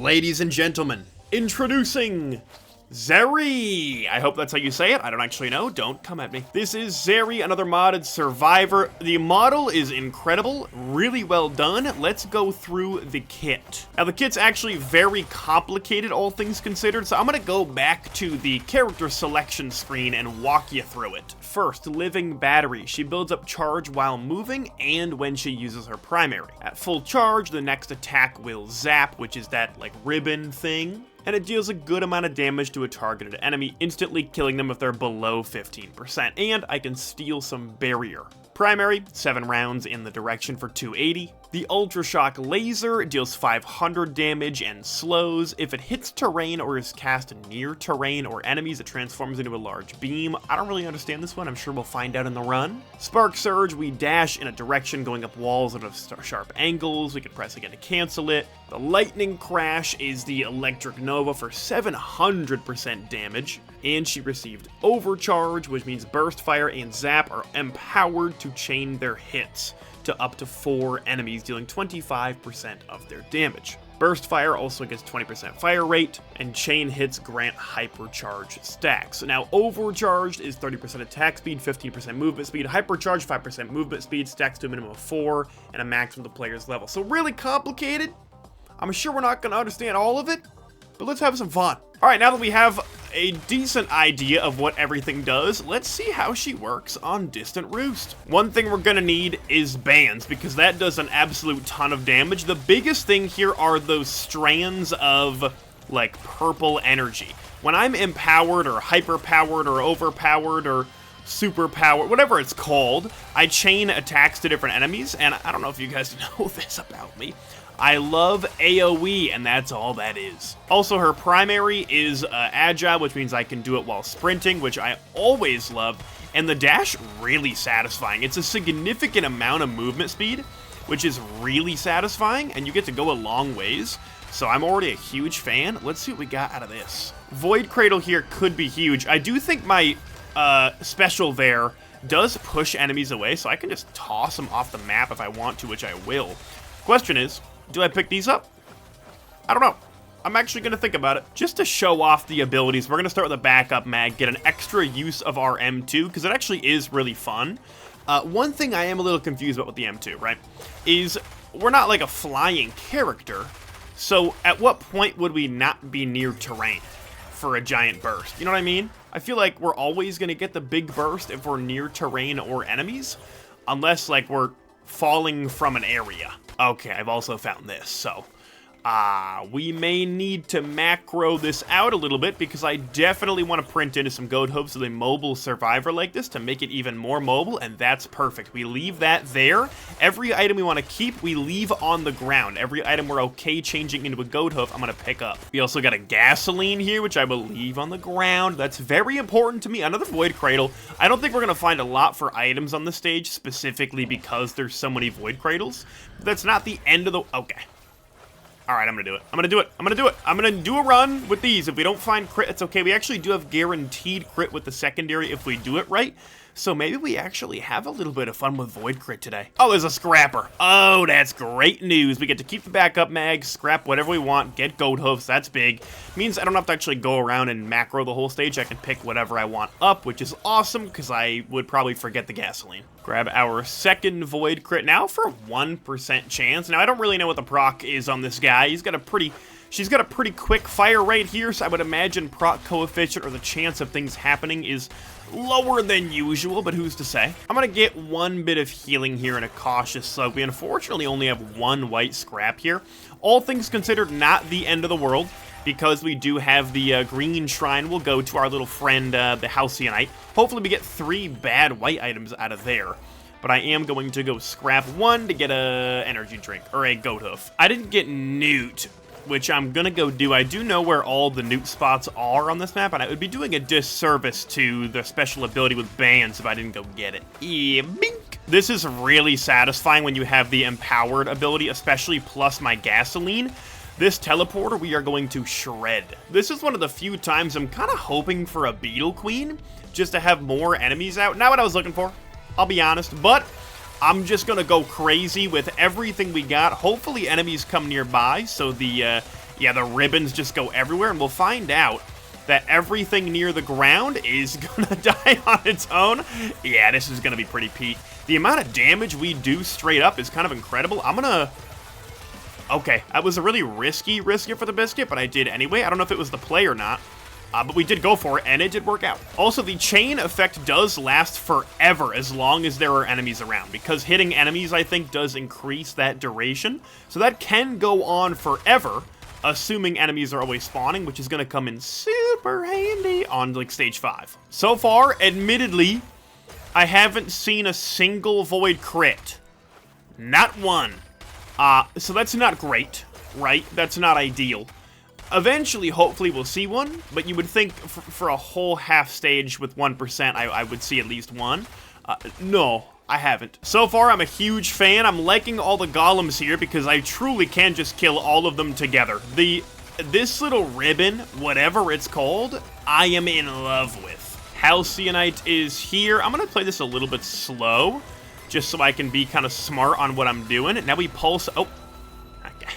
Ladies and gentlemen, introducing Zeri! I hope that's how you say it. I don't actually know. Don't come at me. This is Zeri, another modded survivor. The model is incredible, really well done. Let's go through the kit. Now, the kit's actually very complicated, all things considered, so I'm gonna go back to the character selection screen and walk you through it. First, living battery. She builds up charge while moving and when she uses her primary. At full charge, the next attack will zap, which is that, like, ribbon thing. And it deals a good amount of damage to a targeted enemy, instantly killing them if they're below 15%. And I can steal some barrier. Primary, 7 rounds in the direction for 280. The Ultra Shock Laser deals 500 damage and slows. If it hits terrain or is cast near terrain or enemies, it transforms into a large beam. I don't really understand this one. I'm sure we'll find out in the run. Spark Surge, we dash in a direction going up walls at sharp angles. We can press again to cancel it. The Lightning Crash is the Electric Nova for 700% damage. And she received Overcharge, which means Burst Fire and Zap are empowered to chain their hits to up to 4 enemies, dealing 25% of their damage. Burst Fire also gets 20% fire rate, and chain hits grant hypercharge stacks. Now, Overcharged is 30% attack speed, 15% movement speed. Hypercharge, 5% movement speed, stacks to a minimum of 4, and a maximum of the player's level. So really complicated. I'm sure we're not going to understand all of it, but let's have some fun. All right, now that we have a decent idea of what everything does, let's see how she works on Distant Roost. One thing we're gonna need is bands, because that does an absolute ton of damage. The biggest thing here are those strands of, like, purple energy. When I'm empowered or hyper-powered or overpowered or superpowered, whatever it's called, I chain attacks to different enemies, and I don't know if you guys know this about me. I love AoE, and that's all that is. Also, her primary is agile, which means I can do it while sprinting, which I always love, and the dash, really satisfying. It's a significant amount of movement speed, which is really satisfying, and you get to go a long ways, so I'm already a huge fan. Let's see what we got out of this. Void Cradle here could be huge. I do think my special there does push enemies away, so I can just toss them off the map if I want to, which I will. Question is, do I pick these up? I don't know. I'm actually going to think about it. Just to show off the abilities, we're going to start with a backup mag, get an extra use of our M2, because it actually is really fun. One thing I am a little confused about with the M2, right, is we're not like a flying character, so at what point would we not be near terrain for a giant burst? You know what I mean? I feel like we're always going to get the big burst if we're near terrain or enemies, unless, like, we're falling from an area. Okay, I've also found this, so we may need to macro this out a little bit, because I definitely want to print into some goat hopes with a mobile survivor like this to make it even more mobile, and that's perfect. We leave that there. Every item we want to keep, we leave on the ground. Every item we're okay changing into a goat hoof, I'm going to pick up. We also got a gasoline here, which I will leave on the ground. That's very important to me. Another Void Cradle. I don't think we're going to find a lot for items on the stage, specifically because there's so many Void Cradles. But that's not the end of the... Okay. Alright, I'm gonna do it. I'm gonna do it. I'm gonna do it. I'm gonna do a run with these. If we don't find crit, it's okay. We actually do have guaranteed crit with the secondary if we do it right. So maybe we actually have a little bit of fun with Void Crit today. Oh, there's a scrapper. Oh, that's great news. We get to keep the backup mag, scrap whatever we want, get goat hoofs. That's big. Means I don't have to actually go around and macro the whole stage. I can pick whatever I want up, which is awesome, because I would probably forget the gasoline. Grab our second Void Crit now for 1% chance. Now, I don't really know what the proc is on this guy. She's got a pretty quick fire rate here, so I would imagine proc coefficient or the chance of things happening is lower than usual, but who's to say? I'm gonna get one bit of healing here in a cautious slug. We unfortunately only have one white scrap here. All things considered, not the end of the world, because we do have the green shrine. We'll go to our little friend, the Halcyonite. Hopefully we get 3 bad white items out of there. But I am going to go scrap 1 to get a energy drink, or a goat hoof. I didn't get Newt, which I'm gonna go do. I do know where all the Newt spots are on this map, and I would be doing a disservice to the special ability with bands if I didn't go get it. Yeah, bink. This is really satisfying when you have the empowered ability, especially plus my gasoline. This teleporter we are going to shred. This is one of the few times I'm kind of hoping for a Beetle Queen, just to have more enemies out. Not what I was looking for, I'll be honest, but I'm just gonna go crazy with everything we got. Hopefully enemies come nearby, so the Yeah, the ribbons just go everywhere, and we'll find out that everything near the ground is gonna die on its own. Yeah, this is gonna be pretty peak. The amount of damage we do straight up is kind of incredible. I'm gonna... Okay, that was a really risky risk it for the biscuit, but I did anyway. I don't know if it was the play or not, but we did go for it, and it did work out. Also, the chain effect does last forever as long as there are enemies around, because hitting enemies, I think, does increase that duration. So that can go on forever, assuming enemies are always spawning, which is going to come in super handy on, like, stage 5. So far, admittedly, I haven't seen a single void crit. Not one. So that's not great, right? That's not ideal. Eventually, hopefully, we'll see one, but you would think for a whole half stage with 1%, I would see at least one. No, I haven't. So far, I'm a huge fan. I'm liking all the golems here because I truly can just kill all of them together. This little ribbon, whatever it's called, I am in love with. Halcyonite is here. I'm going to play this a little bit slow, just so I can be kind of smart on what I'm doing. Now we pulse... Oh. Okay.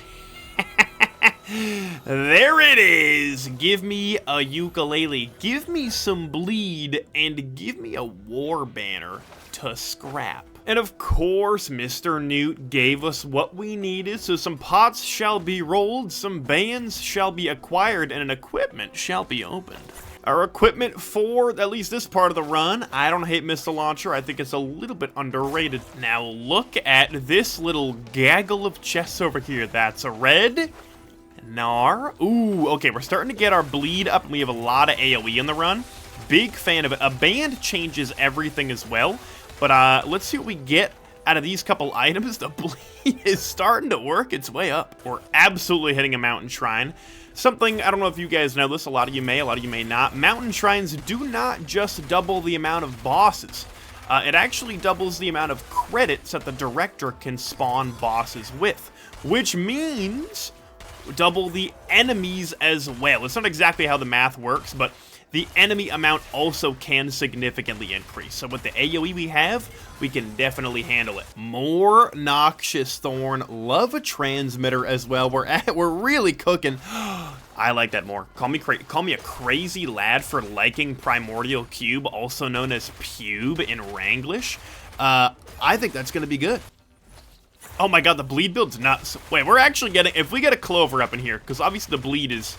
There it is. Give me a ukulele. Give me some bleed. And give me a war banner to scrap. And of course, Mr. Newt gave us what we needed. So some pots shall be rolled, some bands shall be acquired, and an equipment shall be opened. Our equipment for at least this part of the run, I don't hate missile launcher. I think it's a little bit underrated. Now look at this little gaggle of chests over here. That's a red. Nar. Ooh, okay, we're starting to get our bleed up, and we have a lot of AoE in the run. Big fan of it. A band changes everything as well. But let's see what we get out of these couple items. The bleed is starting to work its way up. We're absolutely hitting a mountain shrine. Something, I don't know if you guys know this, a lot of you may not. Mountain shrines do not just double the amount of bosses. It actually doubles the amount of credits that the director can spawn bosses with, which means double the enemies as well. It's not exactly how the math works, but the enemy amount also can significantly increase. So with the AoE we have, we can definitely handle it. More Noxious Thorn. Love a transmitter as well. We're really cooking. I like that more. Call me a crazy lad for liking Primordial Cube, also known as Pube in Wranglish. I think that's gonna be good. Oh my god, the bleed build's nuts. Wait, we're actually getting, if we get a clover up in here, because obviously the bleed is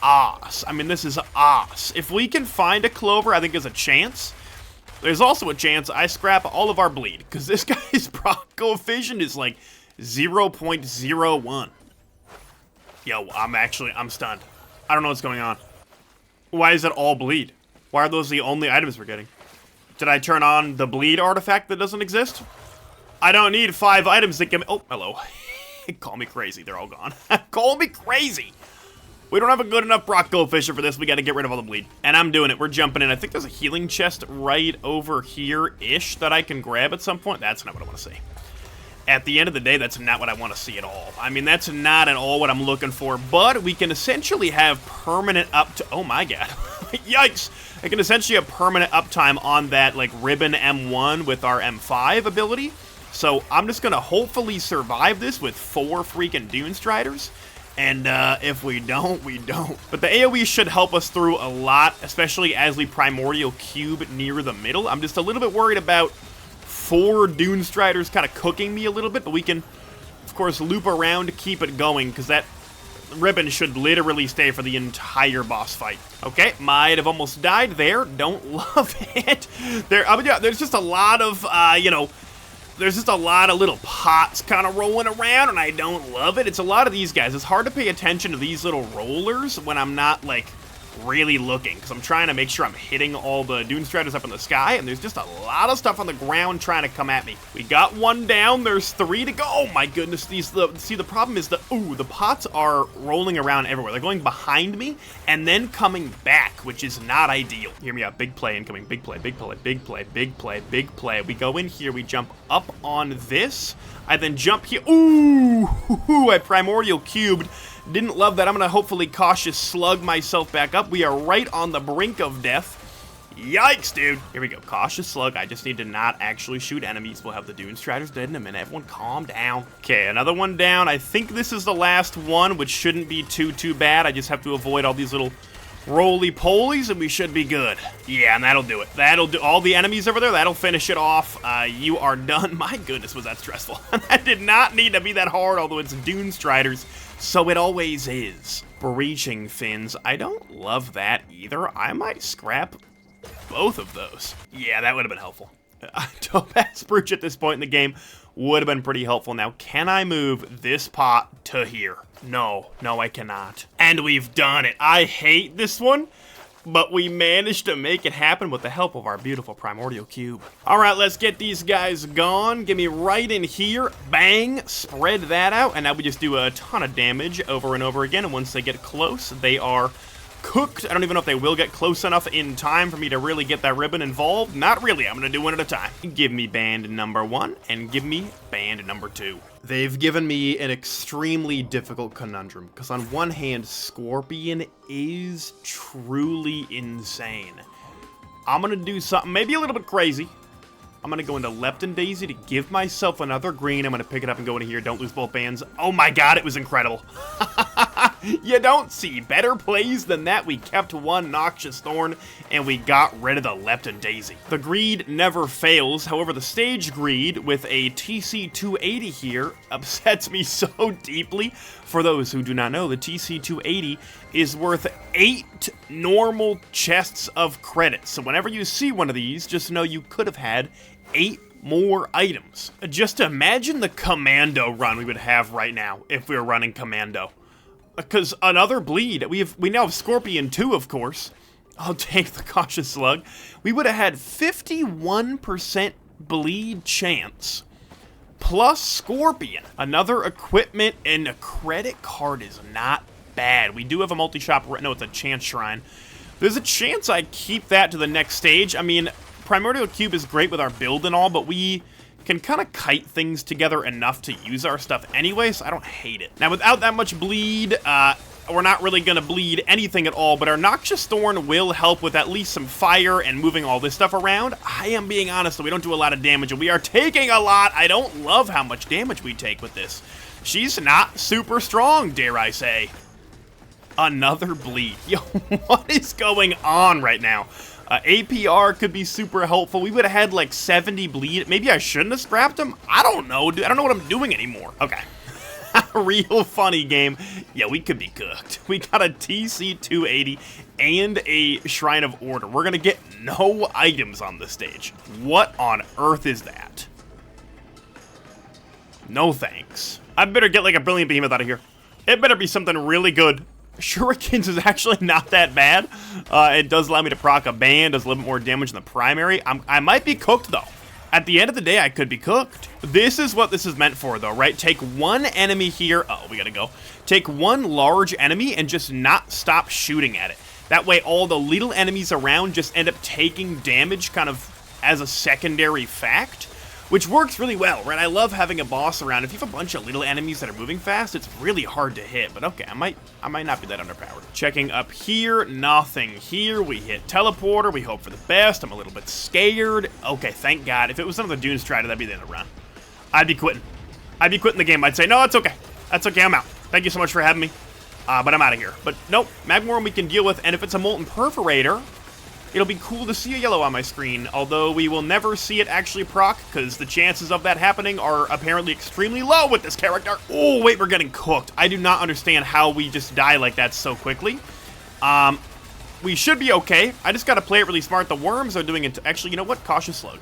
ass. I mean, this is ass. If we can find a clover, I think there's a chance. There's also a chance I scrap all of our bleed, because this guy's proc coefficient is like 0.01. Yo, I'm stunned. I don't know what's going on. Why is it all bleed? Why are those the only items we're getting? Did I turn on the bleed artifact that doesn't exist? I don't need 5 items that give me... Oh, hello. Call me crazy. They're all gone. Call me crazy. We don't have a good enough proc coefficient for this. We got to get rid of all the bleed. And I'm doing it. We're jumping in. I think there's a healing chest right over here-ish that I can grab at some point. That's not what I want to see. At the end of the day, that's not what I want to see at all. I mean, that's not at all what I'm looking for. But we can essentially have permanent up to... Oh my god. Yikes. I can essentially have permanent uptime on that, like, ribbon M1 with our M5 ability. So I'm just going to hopefully survive this with 4 freaking Dune Striders. And if we don't, we don't. But the AoE should help us through a lot, especially as we Primordial Cube near the middle. I'm just a little bit worried about 4 Dune Striders kind of cooking me a little bit, but we can, of course, loop around to keep it going, because that ribbon should literally stay for the entire boss fight. Okay, might have almost died there. Don't love it. There's just a lot of, there's just a lot of little pots kind of rolling around, and I don't love it. It's a lot of these guys. It's hard to pay attention to these little rollers when I'm not, like, really looking, because I'm trying to make sure I'm hitting all the Dune Striders up in the sky, and there's just a lot of stuff on the ground trying to come at me. We got 1 down. There's 3 to go. Oh, my goodness. The problem is the pots are rolling around everywhere. They're going behind me and then coming back, which is not ideal. Hear me out. Big play incoming. Big play, big play, big play, big play, big play. We go in here. We jump up on this. I then jump here. Ooh, I Primordial Cubed. Didn't love that. I'm going to hopefully cautious slug myself back up. We are right on the brink of death. Yikes, dude. Here we go. Cautious Slug. I just need to not actually shoot enemies. We'll have the Dune Striders dead in a minute. Everyone calm down. Okay, another one down. I think this is the last one, which shouldn't be too bad. I just have to avoid all these little roly-polies, and we should be good. Yeah, and that'll do it. That'll do all the enemies over there. That'll finish it off. You are done. My goodness, was that stressful. That did not need to be that hard, although it's Dune Striders, so it always is. Breaching fins. I don't love that either. I might scrap both of those. Yeah, that would have been helpful. Topaz Brooch at this point in the game would have been pretty helpful. Now, can I move this pot to here? No, I cannot. And we've done it. I hate this one, but we managed to make it happen with the help of our beautiful Primordial Cube. All right, let's get these guys gone. Give me right in here. Bang, spread that out. And now we just do a ton of damage over and over again. And once they get close, they are cooked. I don't even know if they will get close enough in time for me to really get that ribbon involved. Not really. I'm going to do one at a time. Give me band number 1 and give me band number 2. They've given me an extremely difficult conundrum because on one hand, Scorpion is truly insane. I'm going to do something maybe a little bit crazy. I'm going to go into Lepton Daisy to give myself another green. I'm going to pick it up and go into here. Don't lose both bands. Oh my god, it was incredible. You don't see better plays than that. We kept one Noxious Thorn, and we got rid of the Lepton Daisy. The greed never fails. However, the stage greed with a TC-280 here upsets me so deeply. For those who do not know, the TC-280 is worth 8 normal chests of credits. So whenever you see one of these, just know you could have had 8 more items. Just imagine the Commando run we would have right now if we were running Commando. Because another bleed, we now have Scorpion 2, of course. I'll take the Cautious Slug. We would have had 51% bleed chance. Plus Scorpion. Another equipment and a credit card is not bad. We do have a multi-shop, no, it's a chance shrine. There's a chance I keep that to the next stage. I mean, Primordial Cube is great with our build and all, but we can kind of kite things together enough to use our stuff anyway, so I don't hate it. Now, without that much bleed, we're not really going to bleed anything at all, but our Noxious Thorn will help with at least some fire and moving all this stuff around. I am being honest, though, we don't do a lot of damage, and we are taking a lot. I don't love how much damage we take with this. She's not super strong, dare I say. Another bleed. Yo, what is going on right now? APR could be super helpful. We would have had like 70 bleed. Maybe I shouldn't have scrapped him. I don't know, dude. I don't know what I'm doing anymore. Okay. Real funny game. Yeah, we could be cooked. We got a TC-280 and a Shrine of Order. We're going to get no items on this stage. What on earth is that? No thanks. I better get like a Brilliant Behemoth out of here. It better be something really good. Shurikens is actually not that bad. It does allow me to proc a band, does a little bit more damage than the primary. I might be cooked, though. At the end of the day, I could be cooked. This is what this is meant for, though, right? Take one enemy here. Oh, we gotta go. Take one large enemy and just not stop shooting at it. That way, all the little enemies around just end up taking damage kind of as a secondary fact, which works really well, right? I love having a boss around. If you have a bunch of little enemies that are moving fast, it's really hard to hit. But okay, I might not be that underpowered. Checking up here, nothing here. We hit teleporter. We hope for the best. I'm a little bit scared. Okay, thank God. If it was another Dune Strider, that'd be the end of the run. I'd be quitting. I'd be quitting the game. I'd say, no, it's okay. That's okay, I'm out. Thank you so much for having me. But I'm out of here. But nope, Magmorum we can deal with. And if it's a Molten Perforator, it'll be cool to see a yellow on my screen, although we will never see it actually proc, because the chances of that happening are apparently extremely low with this character. Oh, wait, we're getting cooked. I do not understand how we just die like that so quickly. We should be okay. I just gotta play it really smart. The worms are doing it. Actually, you know what? Cautious Slug.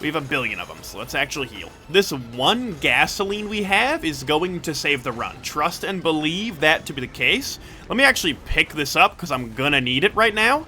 We have 1 billion of them, so let's actually heal. This one gasoline we have is going to save the run. Trust and believe that to be the case. Let me actually pick this up, because I'm gonna need it right now.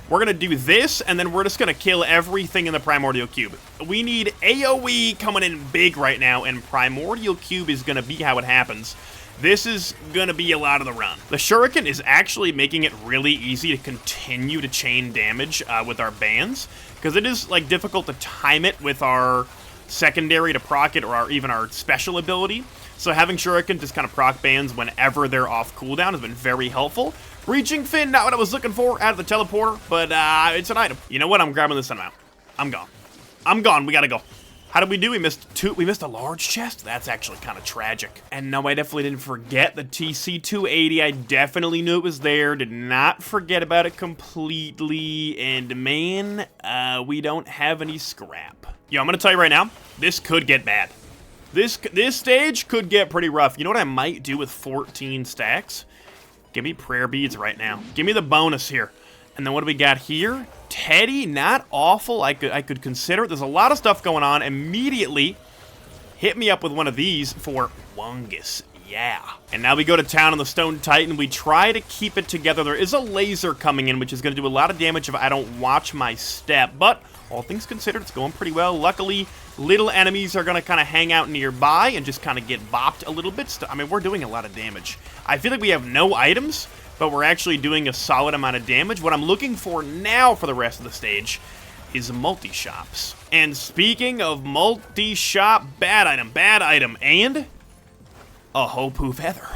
We're going to do this, and then we're just going to kill everything in the Primordial Cube. We need AoE coming in big right now, and Primordial Cube is going to be how it happens. This is going to be a lot of the run. The Shuriken is actually making it really easy to continue to chain damage with our bands, because it is like difficult to time it with our secondary to proc it or even our special ability. So having Shuriken just kind of proc bans whenever they're off cooldown has been very helpful. Breaching Fin, not what I was looking for out of the teleporter, but it's an item. You know what? I'm grabbing this one out. I'm gone. I'm gone. We gotta go. How did we do? We missed a large chest. That's actually kind of tragic. And no, I definitely didn't forget the TC280. I definitely knew it was there. Did not forget about it completely. And man, we don't have any scrap. Yo, I'm gonna tell you right now, this could get bad. This stage could get pretty rough. You know what I might do with 14 stacks? Give me prayer beads right now. Give me the bonus here. And then what do we got here? Teddy, not awful. I could consider it. There's a lot of stuff going on. Immediately hit me up with one of these for Wungus. Yeah. And now we go to town on the Stone Titan. We try to keep it together. There is a laser coming in, which is going to do a lot of damage if I don't watch my step. But all things considered, it's going pretty well. Luckily, little enemies are going to kind of hang out nearby and just kind of get bopped a little bit. I mean, we're doing a lot of damage. I feel like we have no items, but we're actually doing a solid amount of damage. What I'm looking for now for the rest of the stage is multi-shops. And speaking of multi-shop, bad item, and a Hopu Feather.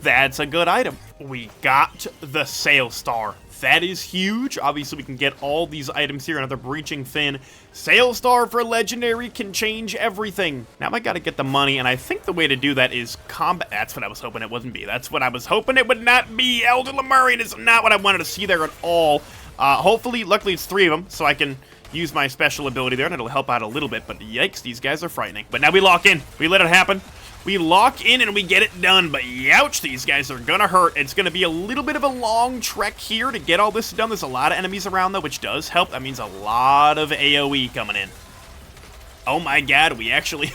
That's a good item. We got the Sail Star. That is huge. Obviously, we can get all these items here. Another Breaching Fin. Sail Star for Legendary can change everything. Now I gotta get the money, and I think the way to do that is combat. That's what I was hoping it wouldn't be. That's what I was hoping it would not be. Elder Lemurian is not what I wanted to see there at all. Hopefully, luckily it's 3 of them, so I can use my special ability there, and it'll help out a little bit. But yikes, these guys are frightening. But now we lock in. We let it happen. We lock in and we get it done, but youch, these guys are gonna hurt. It's gonna be a little bit of a long trek here to get all this done. There's a lot of enemies around, though, which does help. That means a lot of AoE coming in. Oh my god, we actually...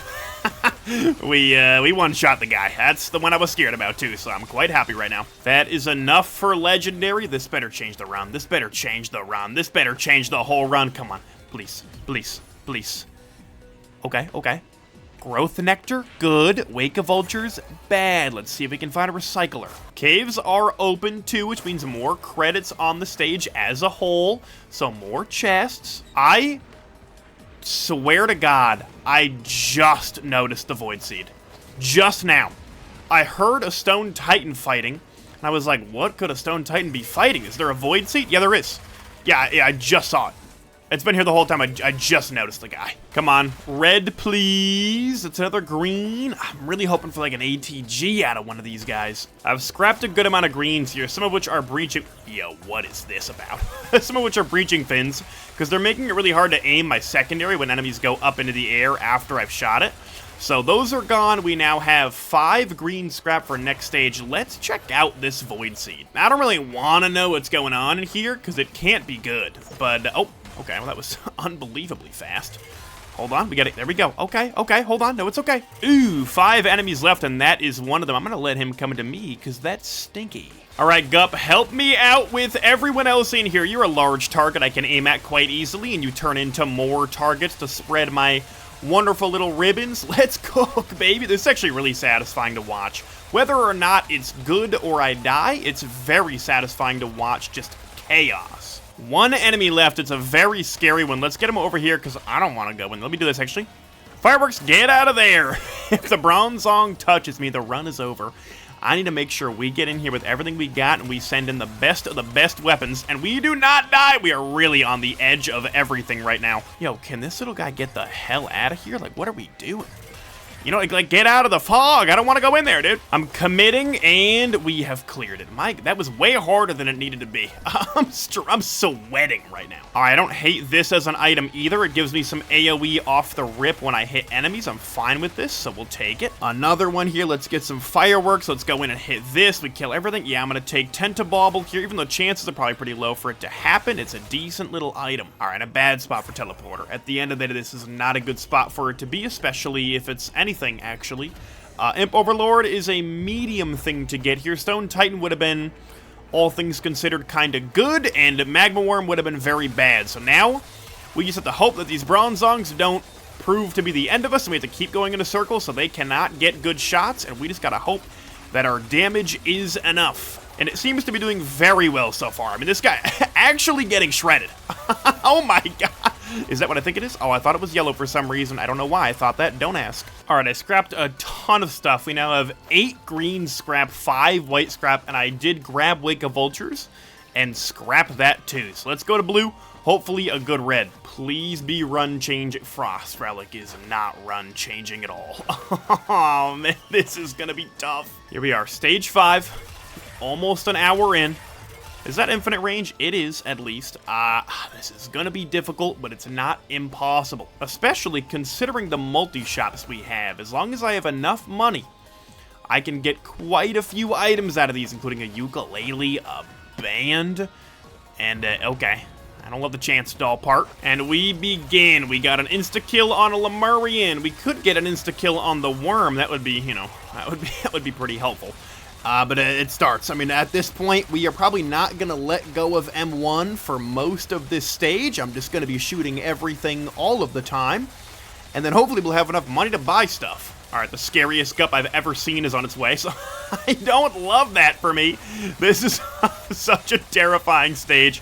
we one-shot the guy. That's the one I was scared about, too, so I'm quite happy right now. That is enough for Legendary. This better change the run. This better change the run. This better change the whole run. Come on. Please. Please. Please. Okay, okay. Growth Nectar, good. Wake of Vultures, bad. Let's see if we can find a recycler. Caves are open too, which means more credits on the stage as a whole. So more chests. I swear to God, I just noticed the Void Seed. Just now. I heard a Stone Titan fighting, and I was like, what could a Stone Titan be fighting? Is there a Void Seed? Yeah, there is. Yeah, I just saw it. It's been here the whole time. I just noticed the guy. Come on. Red, please. It's another green. I'm really hoping for like an ATG out of one of these guys. I've scrapped a good amount of greens here, some of which are breaching... Yo, what is this about? Some of which are breaching fins, because they're making it really hard to aim my secondary when enemies go up into the air after I've shot it. So those are gone. We now have 5 green scrap for next stage. Let's check out this Void Seed. I don't really want to know what's going on in here, because it can't be good. But, oh... Okay, well, that was unbelievably fast. Hold on, we got it. There we go. Okay, okay, hold on. No, it's okay. Ooh, 5 enemies left, and that is one of them. I'm going to let him come into me, because that's stinky. All right, Gup, help me out with everyone else in here. You're a large target I can aim at quite easily, and you turn into more targets to spread my wonderful little ribbons. Let's cook, baby. This is actually really satisfying to watch. Whether or not it's good or I die, it's very satisfying to watch just chaos. 1 enemy left. It's a very scary one. Let's get him over here because I don't want to go in. Let me do this, actually. Fireworks, get out of there. If the Bronzong touches me, the run is over. I need to make sure we get in here with everything we got and we send in the best of the best weapons. And we do not die. We are really on the edge of everything right now. Yo, can this little guy get the hell out of here? Like, what are we doing? You know, like, get out of the fog. I don't want to go in there, dude. I'm committing, and we have cleared it. Mike, that was way harder than it needed to be. I'm sweating right now. All right, I don't hate this as an item either. It gives me some AoE off the rip when I hit enemies. I'm fine with this, so we'll take it. Another one here. Let's get some fireworks. Let's go in and hit this. We kill everything. Yeah, I'm going to take Tentabauble here, even though chances are probably pretty low for it to happen. It's a decent little item. All right, a bad spot for Teleporter. At the end of the day, this is not a good spot for it to be, especially if it's anything. Actually, Imp Overlord is a medium thing to get here. Stone Titan would have been, all things considered, kind of good, and Magma Worm would have been very bad. So now, we just have to hope that these Bronzongs don't prove to be the end of us, and we have to keep going in a circle so they cannot get good shots, and we just gotta hope that our damage is enough. And it seems to be doing very well so far. I mean, this guy actually getting shredded. Oh my god. Is that what I think it is? Oh, I thought it was yellow for some reason. I don't know why I thought that. Don't ask. All right, I scrapped a ton of stuff. We now have 8 green scrap, 5 white scrap, and I did grab Wake of Vultures and scrap that too. So let's go to blue. Hopefully a good red. Please be run change. Frost Relic is not run changing at all. Oh man, this is gonna be tough. Here we are, stage 5. Almost an hour in. Is that infinite range? It is, at least. This is gonna be difficult, but it's not impossible. Especially considering the multi-shops we have. As long as I have enough money, I can get quite a few items out of these, including a ukulele, a band, and, okay. I don't love the chance doll part. And we begin. We got an insta-kill on a Lemurian. We could get an insta-kill on the worm. That would be, you know, that would be pretty helpful. But it starts. I mean, at this point, we are probably not going to let go of M1 for most of this stage. I'm just going to be shooting everything all of the time. And then hopefully we'll have enough money to buy stuff. All right, the scariest gup I've ever seen is on its way, so I don't love that for me. This is such a terrifying stage.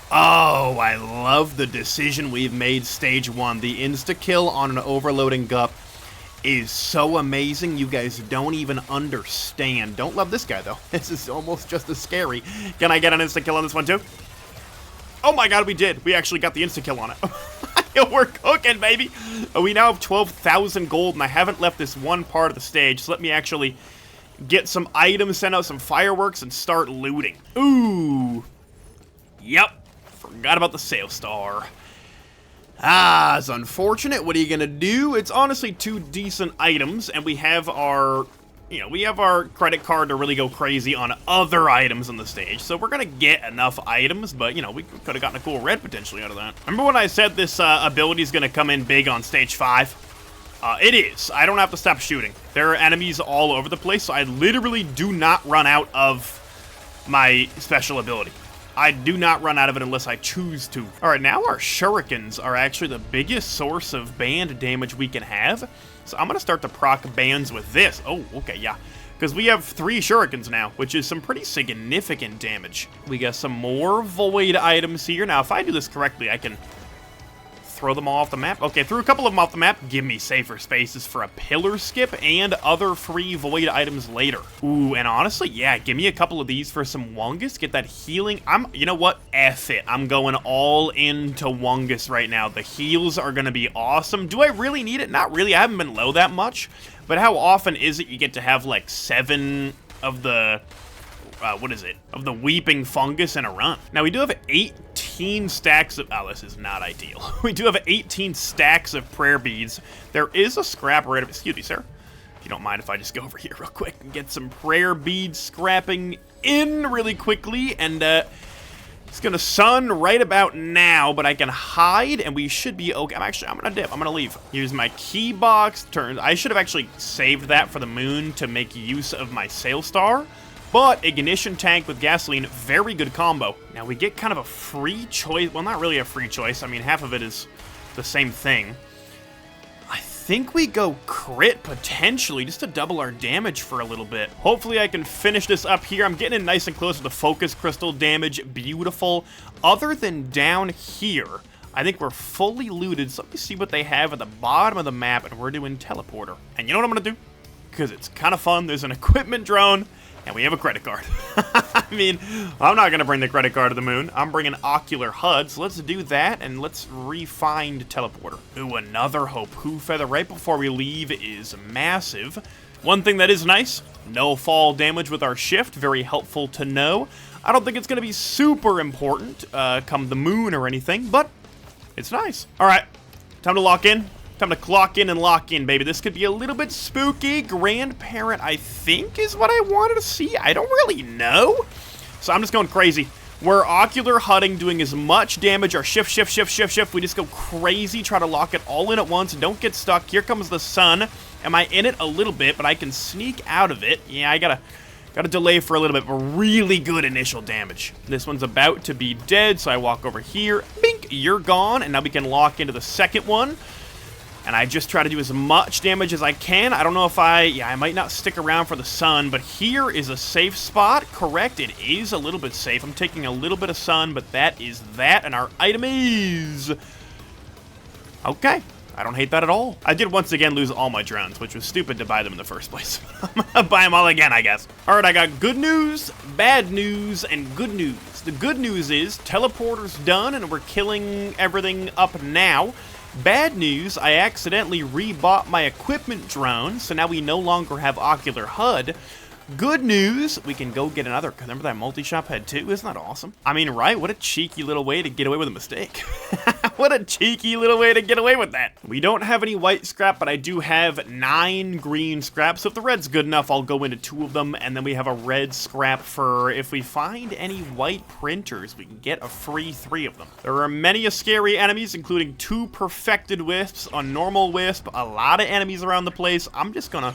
Oh, I love the decision we've made stage 1. The insta-kill on an overloading gup is so amazing, you guys don't even understand. Don't love this guy, though. This is almost just as scary. Can I get an insta-kill on this one, too? Oh my god, we did. We actually got the insta-kill on it. We're cooking, baby. We now have 12,000 gold, and I haven't left this one part of the stage, so let me actually get some items, send out some fireworks, and start looting. Ooh. Yep. Forgot about the sale star. It's unfortunate. What are you gonna do? It's honestly 2 decent items, and we have our, you know, we have our credit card to really go crazy on other items on the stage. So we're gonna get enough items, but, you know, we could have gotten a cool red potentially out of that. Remember when I said this ability is gonna come in big on stage 5? It is. I don't have to stop shooting. There are enemies all over the place, so I literally do not run out of my special ability. I do not run out of it unless I choose to. All right, now our shurikens are actually the biggest source of band damage we can have. So I'm gonna start to proc bands with this. Oh, okay, yeah. Because we have 3 shurikens now, which is some pretty significant damage. We got some more void items here. Now, if I do this correctly, I can throw them all off the map. Okay, threw a couple of them off the map. Give me safer spaces for a pillar skip and other free void items later. Ooh, and honestly, yeah, give me a couple of these for some Wungus. Get that healing. You know what? F it. I'm going all into Wungus right now. The heals are going to be awesome. Do I really need it? Not really. I haven't been low that much. But how often is it you get to have like 7 of the... what is it? Of the Weeping Fungus in a run. Now, we do have 18 stacks of... Oh, this is not ideal. We do have 18 stacks of prayer beads. There is a scrap right... Excuse me, sir. If you don't mind if I just go over here real quick and get some prayer beads scrapping in really quickly. And, it's gonna sun right about now, but I can hide, and we should be okay. I'm gonna dip. I'm gonna leave. Use my key box turn. I should have actually saved that for the moon to make use of my sail star. But ignition tank with gasoline, very good combo. Now we get kind of a free choice. Well, not really a free choice. I mean, half of it is the same thing. I think we go crit potentially just to double our damage for a little bit. Hopefully I can finish this up here. I'm getting in nice and close with the focus crystal damage. Beautiful. Other than down here, I think we're fully looted. So let me see what they have at the bottom of the map, and we're doing teleporter. And you know what I'm gonna do? Because it's kind of fun. There's an equipment drone. And we have a credit card. I mean, I'm not going to bring the credit card to the moon. I'm bringing ocular HUD, so let's do that, and let's refine teleporter. Ooh, another Hopu feather right before we leave is massive. One thing that is nice, no fall damage with our shift. Very helpful to know. I don't think it's going to be super important come the moon or anything, but it's nice. All right, time to lock in. Time to clock in and lock in, baby. This could be a little bit spooky. Grandparent, I think, is what I wanted to see. I don't really know. So I'm just going crazy. We're ocular HUDing, doing as much damage. Our shift. We just go crazy, try to lock it all in at once, and don't get stuck. Here comes the sun. Am I in it? A little bit, but I can sneak out of it. Yeah, I gotta delay for a little bit, but really good initial damage. This one's about to be dead, so I walk over here. Bink, you're gone, and now we can lock into the second one. And I just try to do as much damage as I can. I don't know if I might not stick around for the sun, but here is a safe spot. Correct, it is a little bit safe. I'm taking a little bit of sun, but that is that. And our item is Okay. I don't hate that at all. I did once again lose all my drones, which was stupid to buy them in the first place. I'm gonna buy them all again, I guess. All right, I got good news, bad news, and good news. The good news is teleporter's done and we're killing everything up now. Bad news, I accidentally rebought my equipment drone, so now we no longer have ocular HUD. Good news, we can go get another. Remember that multi-shop had two? Isn't that awesome? I mean, right? What a cheeky little way to get away with a mistake. What a cheeky little way to get away with that. We don't have any white scrap, but I do have 9 green scrap. So if the red's good enough, I'll go into 2 of them. And then we have a red scrap for if we find any white printers, we can get a free 3 of them. There are many scary enemies, including 2 perfected wisps, a normal wisp, a lot of enemies around the place. I'm just gonna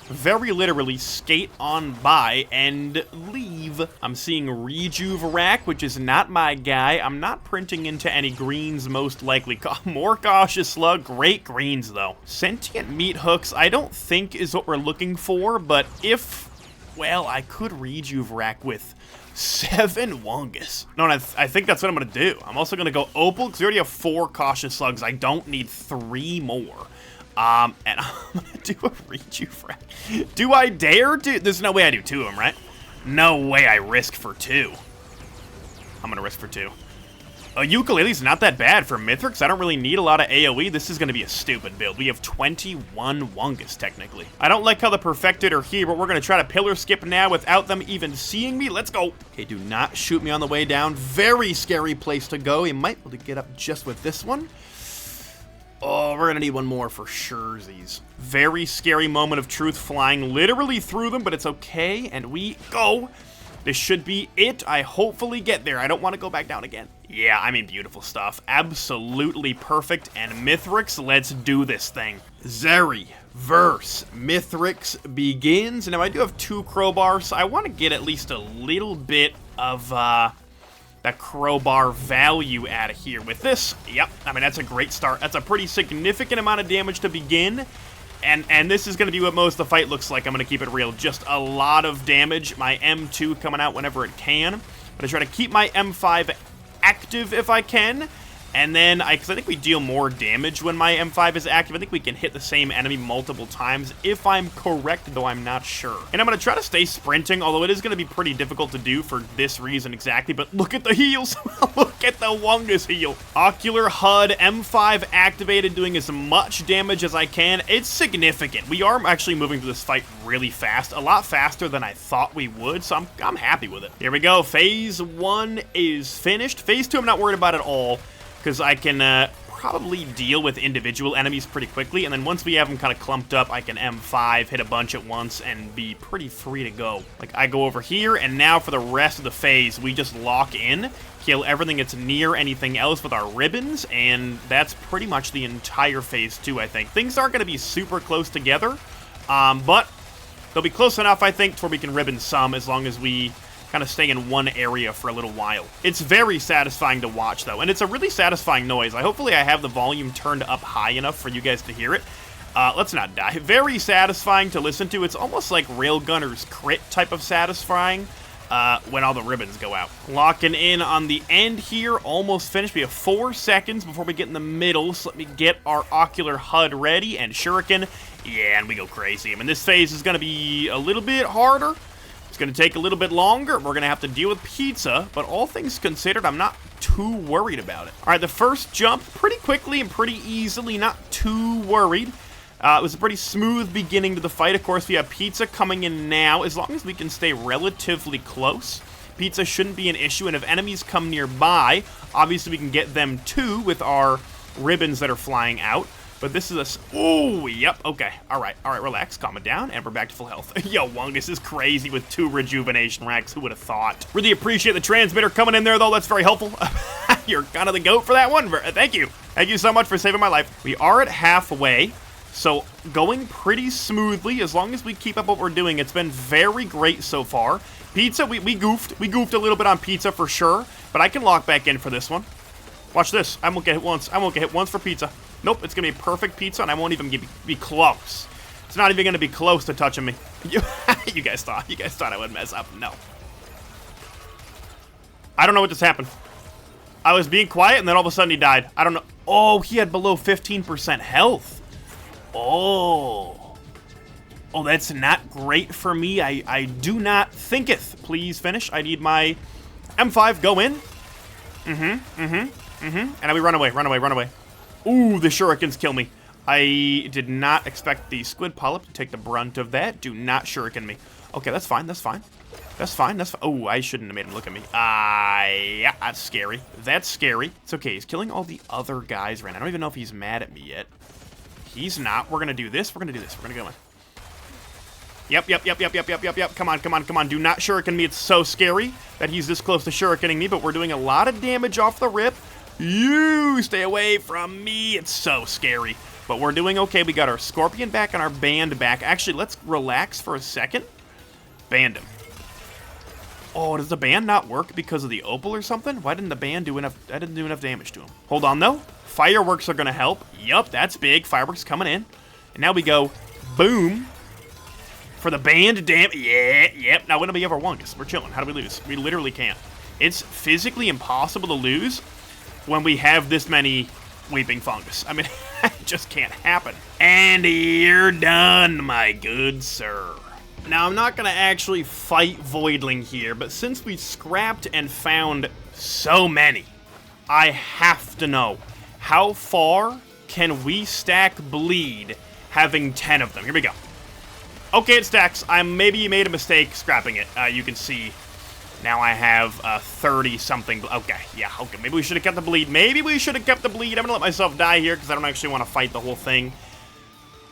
very literally skate on by and leave. I'm seeing Rejuve, which is not my guy. I'm not printing into any greens, most likely. More cautious slug, great greens though. Sentient meat hooks, I don't think is what we're looking for, but if, well, I could Rejuve with 7 Wungus. No, and I think that's what I'm gonna do. I'm also gonna go opal, because we already have 4 cautious slugs. I don't need 3 more. And I'm gonna do a Rejuve. Do I dare do? There's no way I do 2 of them, right? No way I risk for 2. I'm gonna risk for 2. A ukulele's not that bad for Mithrix. I don't really need a lot of AoE. This is gonna be a stupid build. We have 21 Wungus, technically. I don't like how the perfected are here, but we're gonna try to pillar skip now without them even seeing me. Let's go. Okay, do not shoot me on the way down. Very scary place to go. You might be able to get up just with this one. Oh, we're gonna need one more for surezies. Very scary moment of truth flying literally through them, but it's okay, and we go. This should be it. I hopefully get there. I don't want to go back down again. Yeah, I mean, beautiful stuff. Absolutely perfect, and Mithrix, let's do this thing. Zeri verse Mithrix begins. Now, I do have 2 crowbars, so I want to get at least a little bit of, that crowbar value out of here with this. Yep, I mean, that's a great start. That's a pretty significant amount of damage to begin. And this is going to be what most of the fight looks like. I'm going to keep it real. Just a lot of damage. My M2 coming out whenever it can. I'm going to try to keep my M5 active if I can. And then, because I think we deal more damage when my M5 is active. I think we can hit the same enemy multiple times, if I'm correct, though I'm not sure. And I'm going to try to stay sprinting, although it is going to be pretty difficult to do for this reason exactly. But look at the heals. Look at the Wungus heal. Ocular HUD, M5 activated, doing as much damage as I can. It's significant. We are actually moving through this fight really fast, a lot faster than I thought we would, so I'm happy with it. Here we go. Phase 1 is finished. Phase 2 I'm not worried about at all, because I can probably deal with individual enemies pretty quickly, and then once we have them kind of clumped up, I can M5, hit a bunch at once, and be pretty free to go. Like, I go over here, and now for the rest of the phase, we just lock in, kill everything that's near anything else with our ribbons, and that's pretty much the entire phase 2, I think. Things aren't going to be super close together, but they'll be close enough, I think, to where we can ribbon some, as long as we kind of stay in one area for a little while. It's very satisfying to watch, though, and it's a really satisfying noise. Hopefully I have the volume turned up high enough for you guys to hear it. Let's not die. Very satisfying to listen to. It's almost like Railgunner's crit type of satisfying when all the ribbons go out. Locking in on the end here, almost finished. We have 4 seconds before we get in the middle, so let me get our ocular HUD ready, and shuriken. Yeah, and we go crazy. I mean, this phase is going to be a little bit harder. It's going to take a little bit longer. We're going to have to deal with pizza, but all things considered, I'm not too worried about it. All right, the first jump, pretty quickly and pretty easily, not too worried. It was a pretty smooth beginning to the fight. Of course, we have pizza coming in now. As long as we can stay relatively close, pizza shouldn't be an issue, and if enemies come nearby, obviously we can get them too with our ribbons that are flying out. But this is a... Ooh, yep, okay. All right, relax, calm it down, and we're back to full health. Yo, Wungus is crazy with 2 rejuvenation racks. Who would have thought? Really appreciate the transmitter coming in there, though. That's very helpful. You're kind of the GOAT for that one. Thank you. Thank you so much for saving my life. We are at halfway, so going pretty smoothly. As long as we keep up what we're doing, it's been very great so far. Pizza, we goofed. We goofed a little bit on pizza for sure, but I can lock back in for this one. Watch this. I won't get hit once. I won't get hit once for pizza. Nope, it's going to be perfect pizza, and I won't even be close. It's not even going to be close to touching me. You guys thought I would mess up. No. I don't know what just happened. I was being quiet, and then all of a sudden he died. I don't know. Oh, he had below 15% health. Oh. Oh, that's not great for me. I do not thinketh. Please finish. I need my M5. Go in. And then we run away, run away, run away. Ooh, the shurikens kill me. I did not expect the squid polyp to take the brunt of that. Do not shuriken me. Okay, that's fine, that's fine. That's fine, that's fine. Oh, I shouldn't have made him look at me. Yeah, that's scary. That's scary. It's okay, he's killing all the other guys right now. I don't even know if he's mad at me yet. He's not. We're gonna do this, we're gonna do this. We're gonna go in. Yep. Come on, come on, come on. Do not shuriken me. It's so scary that he's this close to shurikening me, but we're doing a lot of damage off the rip. You stay away from me. It's so scary. But we're doing okay. We got our scorpion back and our band back. Actually, let's relax for a second. Band him. Oh, does the band not work because of the opal or something? Why didn't the band do enough? I didn't do enough damage to him. Hold on, though. Fireworks are going to help. Yup, that's big. Fireworks coming in. And now we go boom. For the band, damn, yep. Now, when do we ever won? Because we're chilling. How do we lose? We literally can't. It's physically impossible to lose when we have this many weeping fungus. I mean, it just can't happen. And you're done, my good sir. Now, I'm not going to actually fight Voidling here, but since we scrapped and found so many, I have to know, how far can we stack bleed having 10 of them? Here we go. Okay, it stacks. Maybe you made a mistake scrapping it. You can see now I have 30-something. Okay, yeah, okay. Maybe we should have kept the bleed. Maybe we should have kept the bleed. I'm going to let myself die here because I don't actually want to fight the whole thing.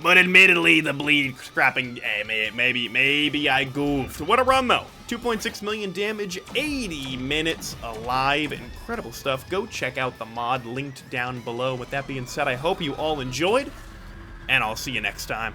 But admittedly, the bleed scrapping, maybe I goofed. What a run, though. 2.6 million damage, 80 minutes alive. Incredible stuff. Go check out the mod linked down below. With that being said, I hope you all enjoyed, and I'll see you next time.